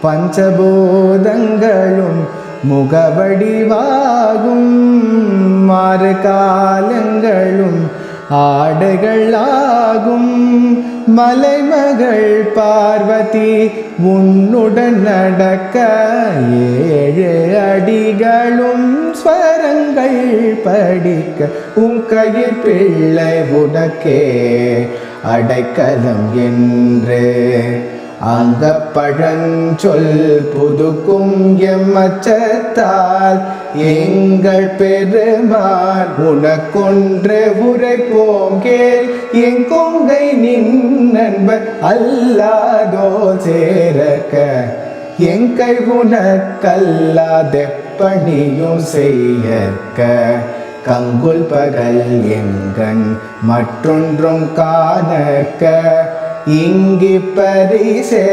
பஞ்சபூதங்களும் முகவடிவாகும் மாறு காலங்களும் ஆடைகளாகும் மலைமகள் பார்வதி உன்னுடன் நடக்க 7 அடிகளும் ஸ்வரங்கள் படிக்க உன் கையில் பிள்ளை உனக்கே அடைக்கலம் என்று அங்க பழஞ்சொல் புதுக்கும் எம்மச்சத்தால் எங்கள் பெருமான் உனக்கொன்று உரைப்போம் கேள் என் கொங்கை நின் நண்பர் அல்லாதோ சேரக்க என் கை உனக்கல்லாதெப்பணியும் செய்யற்க கங்குல் பகல் எங்கண் மற்றொன்றும் காணக்க இங்கி பரிசே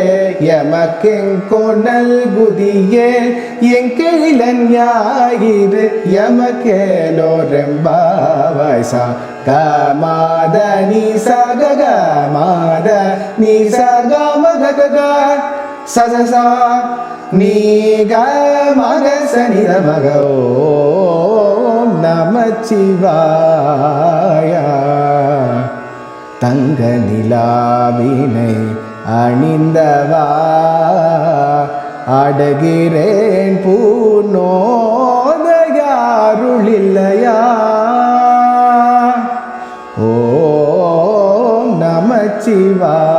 எமக்கெங்கொணல் குதியேல் எங்கிழன் ஞாயிறு எமக்கேலோரெம்பாவாய் சா கமாத நீ சக மாத நீ சகமக சசசா நீ கமக சனித மக ஓம் நமச்சிவாய தங்க நிலாவினை அணிந்தவா அடகிறேன் பூர்ணோதயாருளில்லையா ஓம் நமச்சிவாய.